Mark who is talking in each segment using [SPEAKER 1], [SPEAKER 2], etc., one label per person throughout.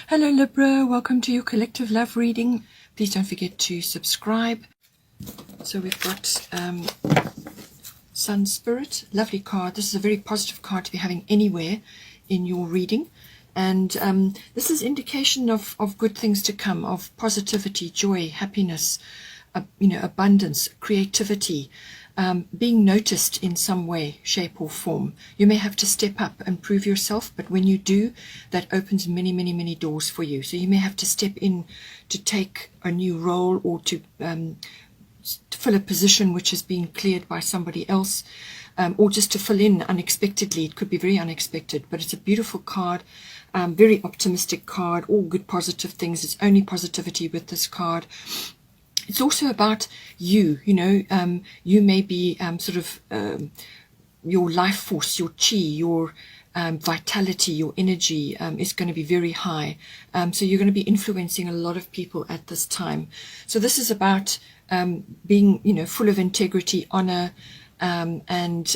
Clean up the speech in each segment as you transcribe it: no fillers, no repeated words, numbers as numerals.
[SPEAKER 1] Hello Libra, welcome to your collective love reading. Please don't forget to subscribe. So we've got Sun Spirit, lovely card. This is a very positive card to be having anywhere in your reading. And this is indication of good things to come, of positivity, joy, happiness, abundance, creativity, being noticed in some way, shape or form. You may have to step up and prove yourself, but when you do, that opens many, many, many doors for you. So you may have to step in to take a new role or to fill a position which has been cleared by somebody else, or just to fill in unexpectedly. It could be very unexpected, but it's a beautiful card, very optimistic card, all good positive things. It's only positivity with this card. It's also about you, you may be your life force, your chi, your vitality, your energy is going to be very high. So you're going to be influencing a lot of people at this time. So this is about being, full of integrity, honor, and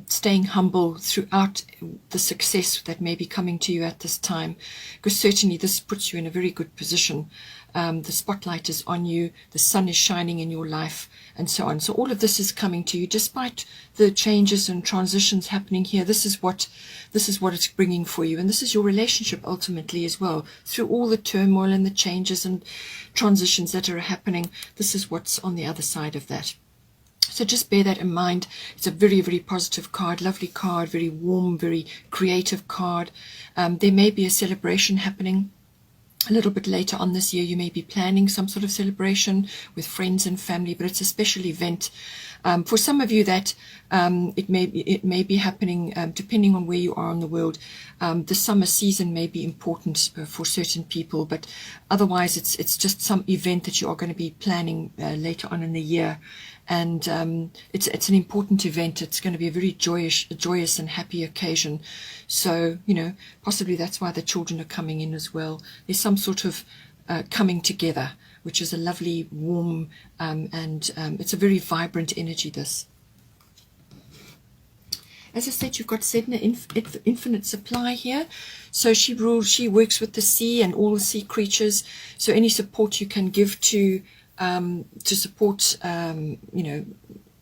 [SPEAKER 1] staying humble throughout the success that may be coming to you at this time, because certainly this puts you in a very good position. The spotlight is on you, the sun is shining in your life, and so on. So all of this is coming to you despite the changes and transitions happening here. This is what it's bringing for you, and this is your relationship ultimately as well. Through all the turmoil and the changes and transitions that are happening, this is what's on the other side of that. So just bear that in mind. It's a very, very positive card, lovely card, very warm, very creative card. There may be a celebration happening a little bit later on this year. You may be planning some sort of celebration with friends and family, but it's a special event. For some of you that it may be happening depending on where you are in the world. The summer season may be important for certain people, but otherwise it's just some event that you are going to be planning later on in the year. And it's an important event. It's going to be a very joyous and happy occasion. So, possibly that's why the children are coming in as well. There's some sort of coming together, which is a lovely, warm, and it's a very vibrant energy, this. As I said, you've got Sedna, infinite supply here. So she works with the sea and all the sea creatures. So any support you can give to support,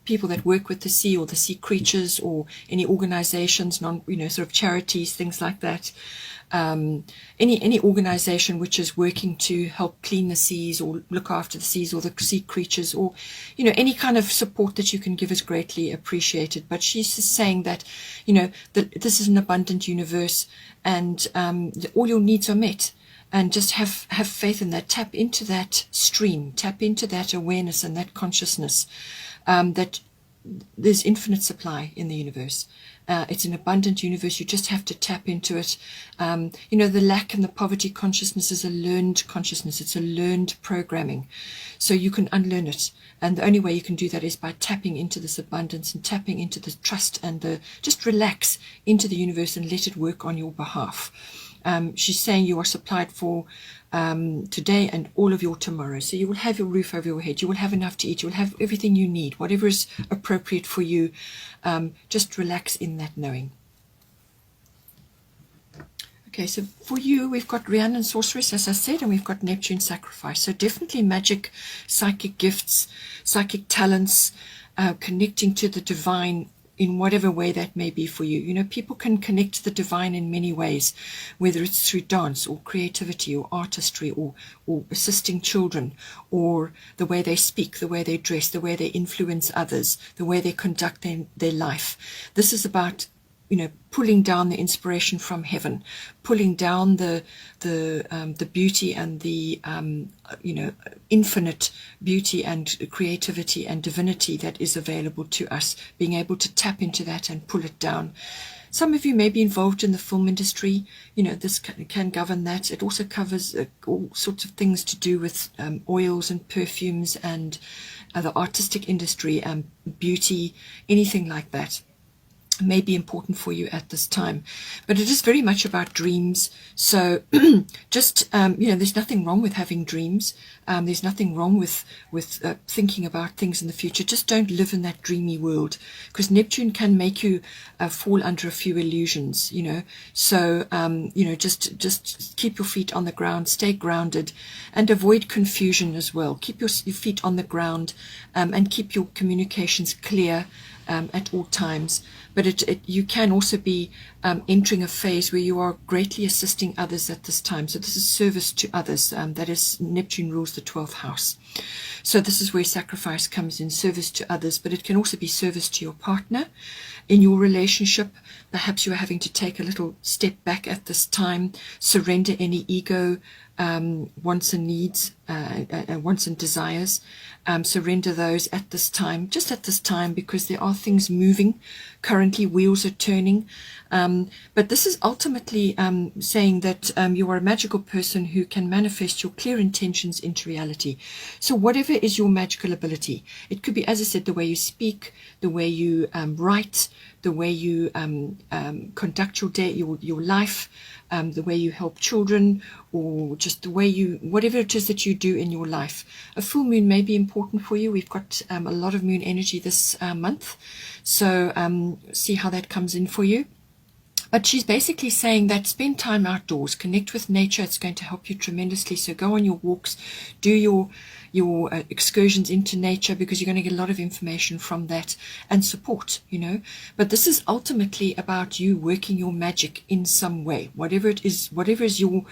[SPEAKER 1] people that work with the sea or the sea creatures, or any organizations, sort of charities, things like that. Any organization which is working to help clean the seas or look after the seas or the sea creatures, or any kind of support that you can give is greatly appreciated. But she's saying that this is an abundant universe, and all your needs are met. And just have faith in that. Tap into that stream. Tap into that awareness and that consciousness that there's infinite supply in the universe. It's an abundant universe. You just have to tap into it. The lack and the poverty consciousness is a learned consciousness. It's a learned programming. So you can unlearn it. And the only way you can do that is by tapping into this abundance and tapping into the trust and just relax into the universe and let it work on your behalf. She's saying you are supplied for today and all of your tomorrow. So you will have your roof over your head. You will have enough to eat. You will have everything you need, whatever is appropriate for you. Just relax in that knowing. Okay, so for you, we've got Rhiannon Sorceress, as I said, and we've got Neptune Sacrifice. So definitely magic, psychic gifts, psychic talents, connecting to the divine in whatever way that may be for you. People can connect to the divine in many ways, whether it's through dance or creativity or artistry or assisting children, or the way they speak, the way they dress, the way they influence others, the way they conduct their life. This is about pulling down the inspiration from heaven, pulling down the beauty and the infinite beauty and creativity and divinity that is available to us, being able to tap into that and pull it down. Some of you may be involved in the film industry. This can govern that. It also covers all sorts of things to do with oils and perfumes and the artistic industry, beauty, anything like that. may be important for you at this time. But it is very much about dreams. So just, there's nothing wrong with having dreams. There's nothing wrong with thinking about things in the future. Just don't live in that dreamy world, because Neptune can make you fall under a few illusions, So, just keep your feet on the ground, stay grounded, and avoid confusion as well. Keep your feet on the ground, and keep your communications clear at all times. But you can also be entering a phase where you are greatly assisting others at this time. So this is service to others. That is, Neptune rules the 12th house. So this is where sacrifice comes in, service to others. But it can also be service to your partner in your relationship. Perhaps you are having to take a little step back at this time, surrender any ego wants and needs, wants and desires. Surrender those at this time, just at this time, because there are things moving. Currently, wheels are turning. But this is ultimately saying that you are a magical person who can manifest your clear intentions into reality. So whatever is your magical ability, it could be, as I said, the way you speak, the way you write, the way you conduct your day, your life, the way you help children, or just the way whatever it is that you do in your life. A full moon may be important for you. We've got a lot of moon energy this month, so see how that comes in for you. But she's basically saying that spend time outdoors, connect with nature. It's going to help you tremendously. So go on your walks, do your excursions into nature, because you're going to get a lot of information from that, and support, But this is ultimately about you working your magic in some way, whatever it is, whatever is your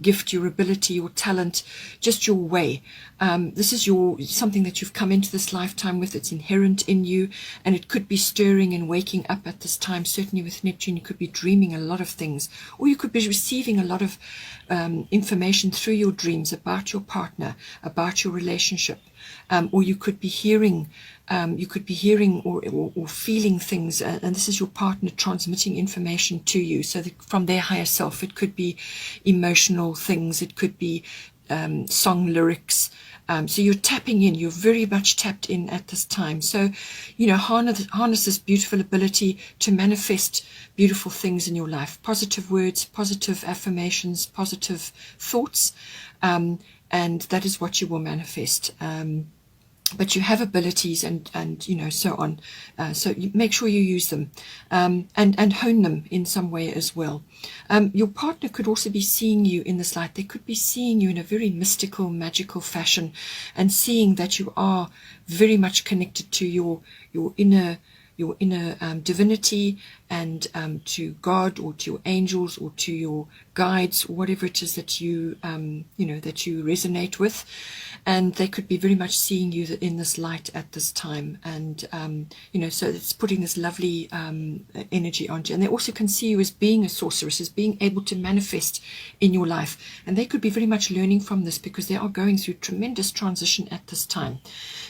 [SPEAKER 1] gift, your ability, your talent, just your way. This is something that you've come into this lifetime with. It's inherent in you, and it could be stirring and waking up at this time. Certainly with Neptune, you could be dreaming a lot of things, or you could be receiving a lot of information through your dreams about your partner, about your relationship, or you could be hearing or feeling things, and this is your partner transmitting information to you. So from their higher self, it could be emotional things, it could be song lyrics. So you're tapping in, you're very much tapped in at this time. So, harness this beautiful ability to manifest beautiful things in your life. Positive words, positive affirmations, positive thoughts, and that is what you will manifest. But you have abilities and so on. So you make sure you use them, and hone them in some way as well. Your partner could also be seeing you in this light. They could be seeing you in a very mystical, magical fashion, and seeing that you are very much connected to your inner divinity, and to God, or to your angels, or to your guides, or whatever it is that you that you resonate with. And they could be very much seeing you in this light at this time, and so it's putting this lovely energy onto you. And they also can see you as being a sorceress, as being able to manifest in your life, and they could be very much learning from this, because they are going through tremendous transition at this time.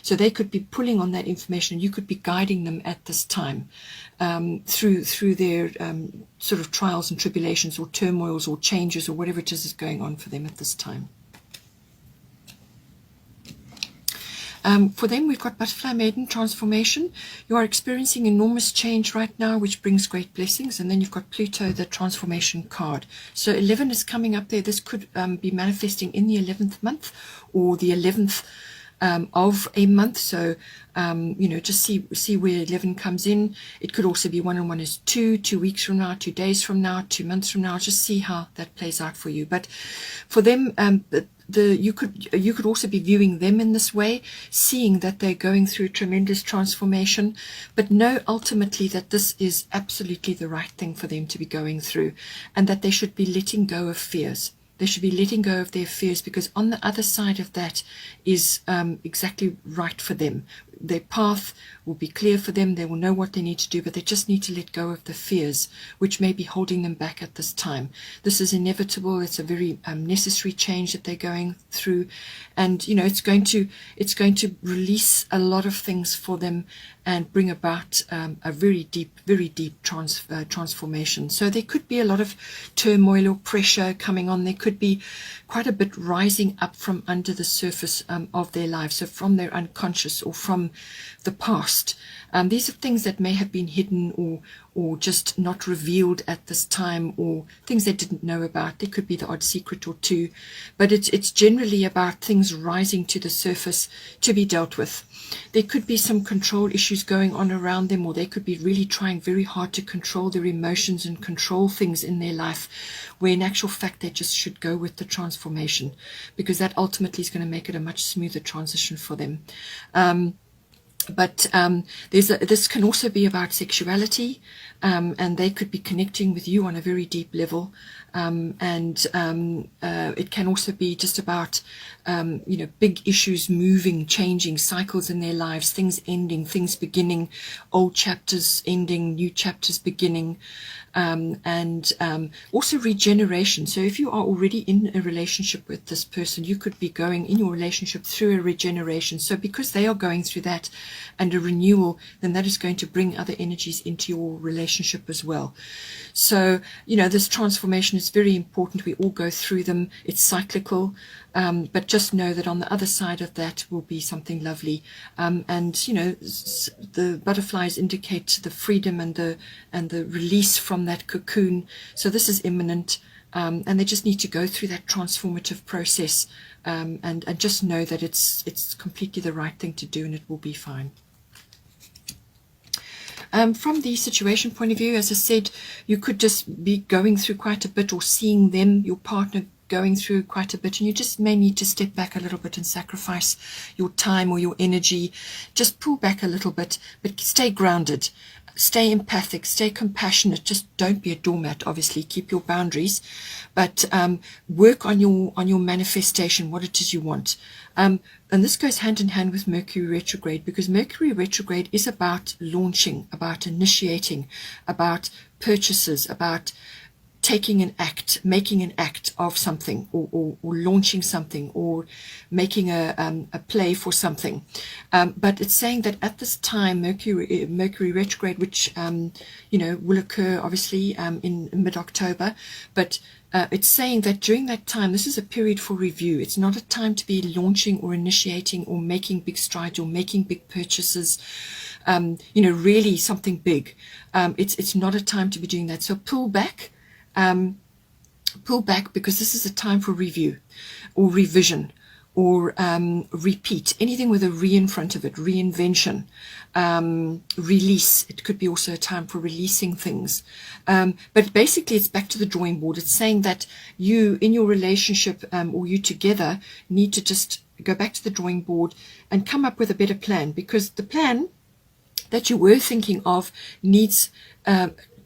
[SPEAKER 1] So they could be pulling on that information, and you could be guiding them at this time through their sort of trials and tribulations, or turmoils, or changes, or whatever it is going on for them at this time. For them, we've got Butterfly Maiden transformation. You are experiencing enormous change right now, which brings great blessings. And then you've got Pluto, the transformation card. So 11 is coming up there. This could be manifesting in the 11th month, or the 11th of a month. So just see where 11 comes in. It could also be 1-on-1 is 2 weeks from now, 2 days from now, 2 months from now. Just see how that plays out for you. But for them, you could also be viewing them in this way, seeing that they're going through a tremendous transformation, but know ultimately that this is absolutely the right thing for them to be going through, and that they should be letting go of fears. They should be letting go of their fears, because on the other side of that is exactly right for them. Their path will be clear for them. They will know what they need to do, but they just need to let go of the fears which may be holding them back at this time. This is inevitable. It's a very necessary change that they're going through, and it's going to release a lot of things for them, and bring about a very deep transformation. So there could be a lot of turmoil or pressure coming on. There could be quite a bit rising up from under the surface of their lives, so from their unconscious, or from the past. These are things that may have been hidden or just not revealed at this time, or things they didn't know about. There could be the odd secret or two, but it's generally about things rising to the surface to be dealt with. There could be some control issues going on around them, or they could be really trying very hard to control their emotions and control things in their life, where in actual fact they just should go with the transformation, because that ultimately is going to make it a much smoother transition for them. But this can also be about sexuality, and they could be connecting with you on a very deep level, and it can also be just about big issues moving, changing, cycles in their lives, things ending, things beginning, old chapters ending, new chapters beginning, and also regeneration. So if you are already in a relationship with this person, you could be going in your relationship through a regeneration. So because they are going through that and a renewal, then that is going to bring other energies into your relationship as well. So, this transformation is very important. We all go through them. It's cyclical, but just know that on the other side of that will be something lovely. And, the butterflies indicate the freedom and the release from that cocoon. So this is imminent, and they just need to go through that transformative process, and just know that it's completely the right thing to do, and it will be fine. From the situation point of view, as I said, you could just be going through quite a bit, or seeing them, your partner, going through quite a bit, and you just may need to step back a little bit and sacrifice your time or your energy. Just pull back a little bit, but stay grounded, stay empathic, stay compassionate. Just don't be a doormat. Obviously, keep your boundaries, but work on your manifestation, what it is you want. And this goes hand in hand with Mercury retrograde, because Mercury retrograde is about launching, about initiating, about purchases, about taking an act, making an act of something, or launching something, or making a play for something. But it's saying that at this time, Mercury retrograde, which will occur obviously in mid-October, but it's saying that during that time, this is a period for review. It's not a time to be launching or initiating or making big strides or making big purchases, really something big. It's not a time to be doing that. So pull back, because this is a time for review or revision or repeat, anything with a re in front of it, reinvention, release. It could be also a time for releasing things. But basically it's back to the drawing board. It's saying that you in your relationship, or you together, need to just go back to the drawing board and come up with a better plan, because the plan that you were thinking of needs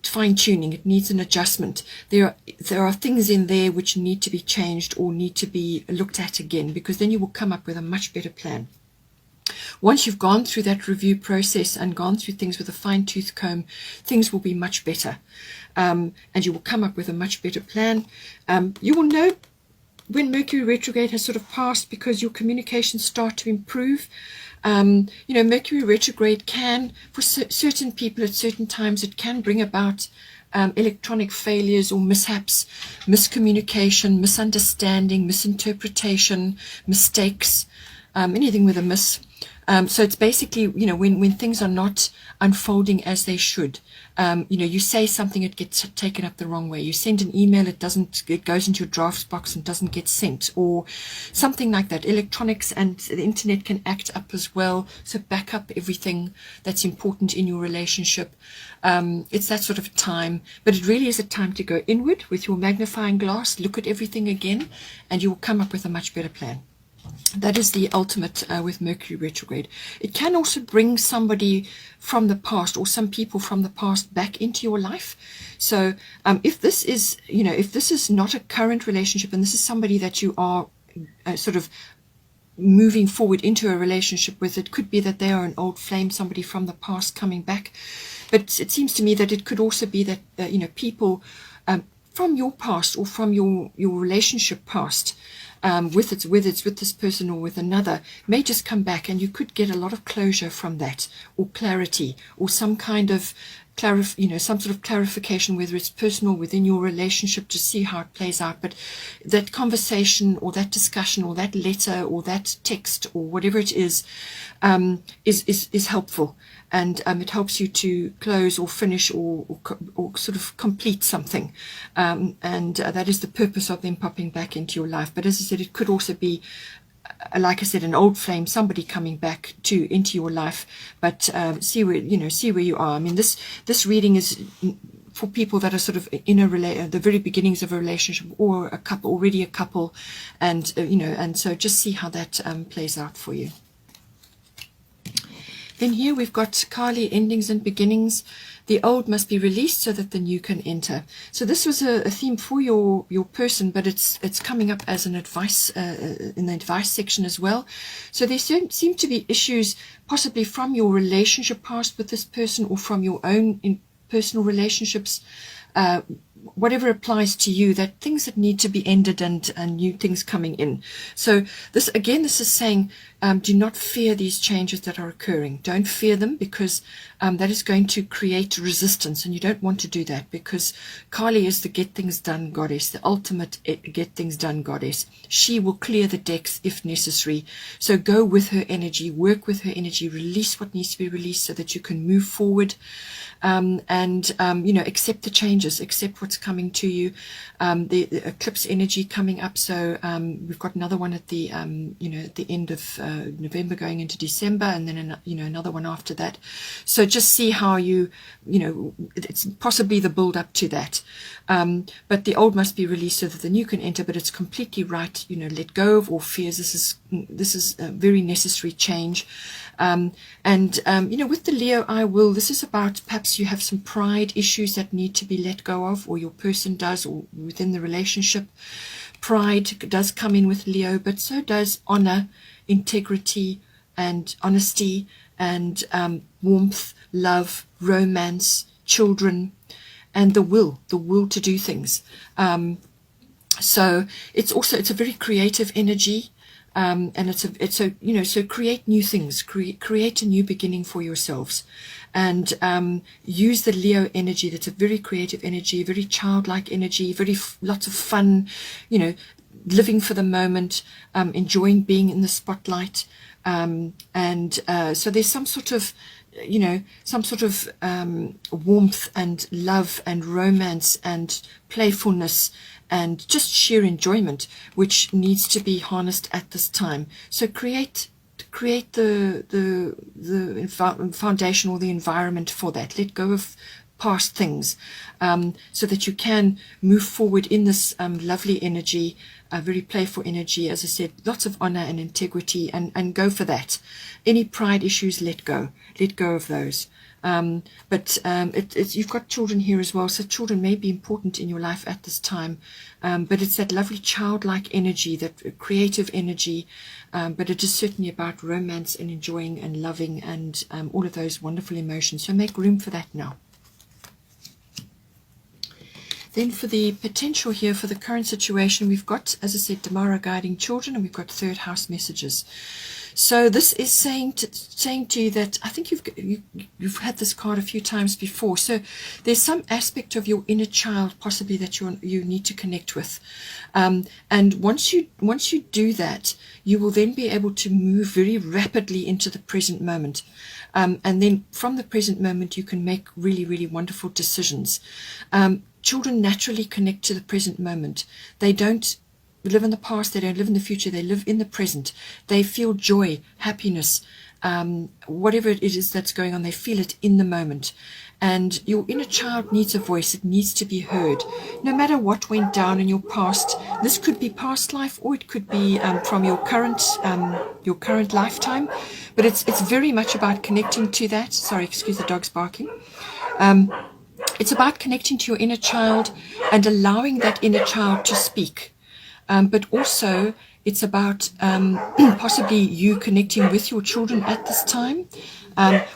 [SPEAKER 1] fine-tuning. It needs an adjustment. There are things in there which need to be changed or need to be looked at again, because then you will come up with a much better plan. Once you've gone through that review process and gone through things with a fine-tooth comb, things will be much better, and you will come up with a much better plan. You will know when Mercury retrograde has sort of passed, because your communications start to improve. Mercury retrograde can, for certain people at certain times, it can bring about electronic failures or mishaps, miscommunication, misunderstanding, misinterpretation, mistakes, anything with a miss. So it's basically, when things are not unfolding as they should. You say something, it gets taken up the wrong way. You send an email, it goes into your drafts box and doesn't get sent, or something like that. Electronics and the internet can act up as well. So back up everything that's important in your relationship. It's that sort of time, but it really is a time to go inward with your magnifying glass, look at everything again, and you will come up with a much better plan. That is the ultimate with Mercury retrograde. It can also bring somebody from the past, or some people from the past, back into your life. So if this is not a current relationship, and this is somebody that you are sort of moving forward into a relationship with, it could be that they are an old flame, somebody from the past coming back. But it seems to me that it could also be that people from your past, or from your relationship past, whether it's with this person or with another, may just come back, and you could get a lot of closure from that, or clarity, or some kind of some sort of clarification, whether it's personal within your relationship, to see how it plays out. But that conversation or that discussion or that letter or that text or whatever it is helpful. And it helps you to close or finish or sort of complete something. And that is the purpose of them popping back into your life. But as I said, it could also be, like I said, an old flame, somebody coming back into your life. But see where you are. I mean, this reading is for people that are sort of in the very beginnings of a relationship, or already a couple, and and so just see how that plays out for you. Then here we've got Kali, endings and beginnings. The old must be released so that the new can enter. So this was a theme for your person, but it's coming up as an advice in the advice section as well. So there seem to be issues possibly from your relationship past with this person, or from your own personal relationships, whatever applies to you, that things that need to be ended and new things coming in. So this is saying, do not fear these changes that are occurring. Don't fear them, because that is going to create resistance, and you don't want to do that, because Kali is the get things done goddess, the ultimate get things done goddess. She will clear the decks if necessary. So go with her energy, work with her energy, release what needs to be released so that you can move forward. Accept the changes, accept what's coming to you. The eclipse energy coming up, so we've got another one at the at the end of November going into December, and then another one after that. So just see how it's possibly the build up to that. But the old must be released so that the new can enter. But it's completely right. Let go of all fears. This is a very necessary change. With the Leo I will, this is about perhaps you have some pride issues that need to be let go of, or your person does, or within the relationship. Pride does come in with Leo, but so does honor, integrity, and honesty, and warmth, love, romance, children, and the will to do things. So it's a very creative energy. And so create new things, create a new beginning for yourselves, and use the Leo energy. That's a very creative energy, very childlike energy, lots of fun, living for the moment, enjoying being in the spotlight, so there's some sort of warmth and love and romance and playfulness and just sheer enjoyment, which needs to be harnessed at this time. So create the foundation or the environment for that. Let go of past things, so that you can move forward in this lovely energy, very playful energy. As I said, lots of honor and integrity, and go for that. Any pride issues, let go of those. But you've got children here as well, so children may be important in your life at this time, but it's that lovely childlike energy, that creative energy, but it is certainly about romance and enjoying and loving and all of those wonderful emotions. So make room for that now. Then for the potential here for the current situation, we've got, as I said, Damara guiding children, and we've got third house messages. So this is saying to you that I think you've had this card a few times before. So there's some aspect of your inner child possibly that you need to connect with, and once you do that, you will then be able to move very rapidly into the present moment, and then from the present moment you can make really, really wonderful decisions. Children naturally connect to the present moment. They don't live in the past, they don't live in the future, they live in the present. They feel joy, happiness, whatever it is that's going on, they feel it in the moment. And your inner child needs a voice, it needs to be heard. No matter what went down in your past, this could be past life, or it could be from your current lifetime, but it's very much about connecting to that. Sorry, excuse the dog's barking. It's about connecting to your inner child and allowing that inner child to speak. But also it's about possibly you connecting with your children at this time,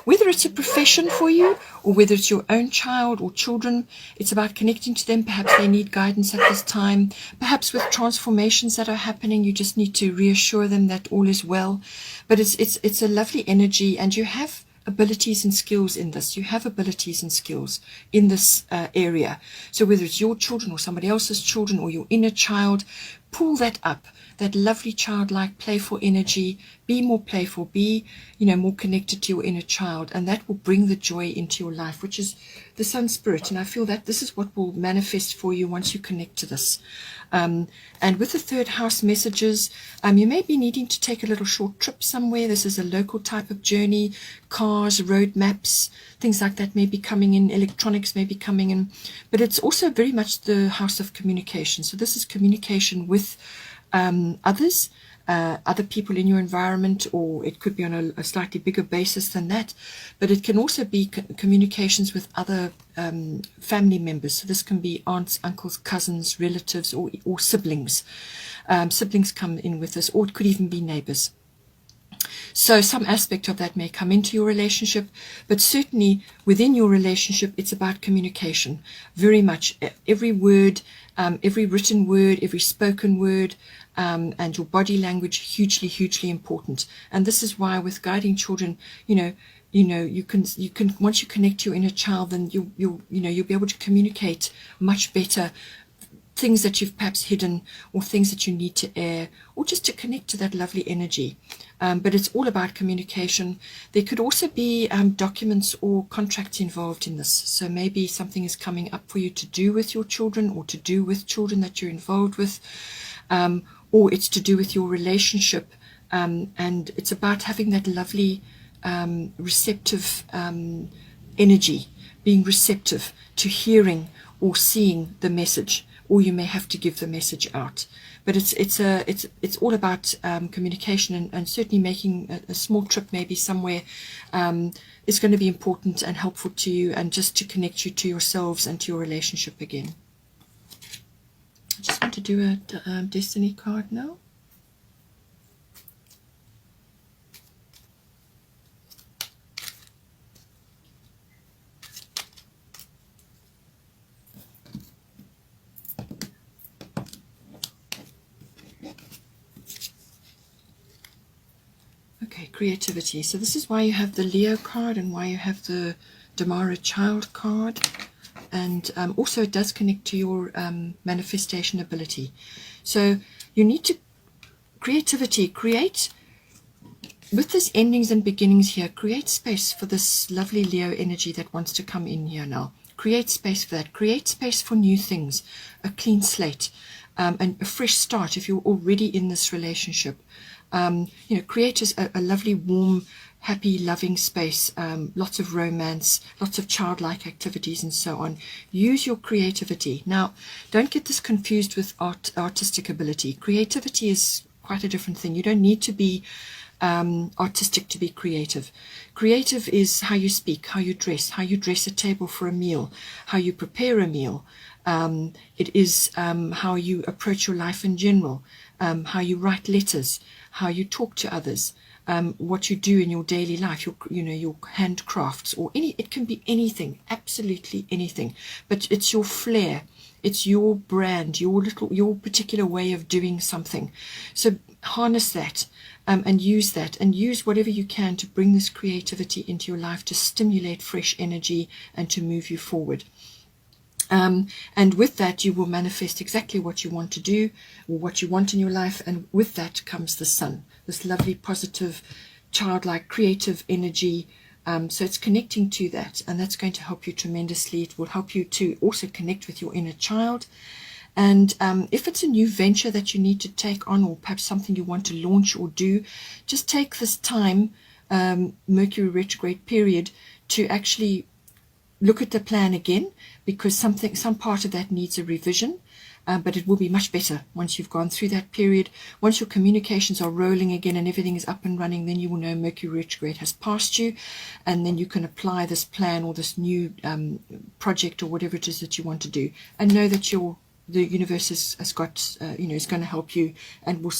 [SPEAKER 1] whether it's a profession for you or whether it's your own child or children. It's about connecting to them. Perhaps they need guidance at this time, perhaps with transformations that are happening. You just need to reassure them that all is well. But it's a lovely energy, and you have abilities and skills in this. You have abilities and skills in this area. So whether it's your children or somebody else's children or your inner child, pull that up, that lovely childlike playful energy. Be more playful, be more connected to your inner child, and that will bring the joy into your life, which is the sun spirit. And I feel that this is what will manifest for you once you connect to this. And with the third house messages, you may be needing to take a little short trip somewhere. This is a local type of journey. Cars, road maps, things like that may be coming in. Electronics may be coming in. But it's also very much the house of communication. So this is communication with others, other people in your environment, or it could be on a slightly bigger basis than that. But it can also be communications with other family members. So this can be aunts, uncles, cousins, relatives, or siblings. Siblings come in with this, or it could even be neighbors. So some aspect of that may come into your relationship, but certainly within your relationship, it's about communication. Very much every word, every written word, every spoken word, and your body language, hugely, hugely important. And this is why with guiding children, you can once you connect to your inner child, then you'll be able to communicate much better things that you've perhaps hidden, or things that you need to air, or just to connect to that lovely energy. But it's all about communication. There could also be documents or contracts involved in this. So maybe something is coming up for you to do with your children, or to do with children that you're involved with, or it's to do with your relationship. And it's about having that lovely receptive energy, being receptive to hearing or seeing the message, or you may have to give the message out. But it's all about communication, and certainly making a small trip maybe somewhere is going to be important and helpful to you, and just to connect you to yourselves and to your relationship again. I just want to do a destiny card now. Okay, creativity. So this is why you have the Leo card, and why you have the Damara Child card. And also it does connect to your manifestation ability. So you need to, creativity, create, with this endings and beginnings here, create space for this lovely Leo energy that wants to come in here now. Create space for that. Create space for new things, a clean slate, and a fresh start if you're already in this relationship. Create a lovely, warm, happy, loving space, lots of romance, lots of childlike activities, and so on. Use your creativity. Now, don't get this confused with artistic ability. Creativity is quite a different thing. You don't need to be artistic to be creative. Creative is how you speak, how you dress a table for a meal, how you prepare a meal. It is how you approach your life in general, how you write letters, how you talk to others, what you do in your daily life, your handcrafts, or it can be anything, absolutely anything. But it's your flair, it's your brand, your particular way of doing something. So harness that, and use that, and use whatever you can to bring this creativity into your life, to stimulate fresh energy and to move you forward. And with that, you will manifest exactly what you want to do, or what you want in your life. And with that comes the sun, this lovely, positive, childlike, creative energy. So it's connecting to that, and that's going to help you tremendously. It will help you to also connect with your inner child. And if it's a new venture that you need to take on, or perhaps something you want to launch or do, just take this time, Mercury retrograde period, to actually look at the plan again, because some part of that needs a revision, but it will be much better once you've gone through that period. Once your communications are rolling again and everything is up and running, then you will know Mercury retrograde has passed you, and then you can apply this plan or this new project or whatever it is that you want to do, and know that the universe has got, is going to help you and will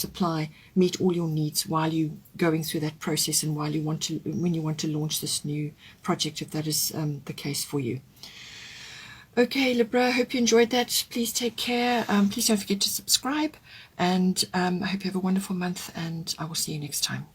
[SPEAKER 1] meet all your needs while you're going through that process, and when you want to launch this new project, if that is the case for you. Okay, Libra, I hope you enjoyed that. Please take care. Please don't forget to subscribe, and I hope you have a wonderful month, and I will see you next time.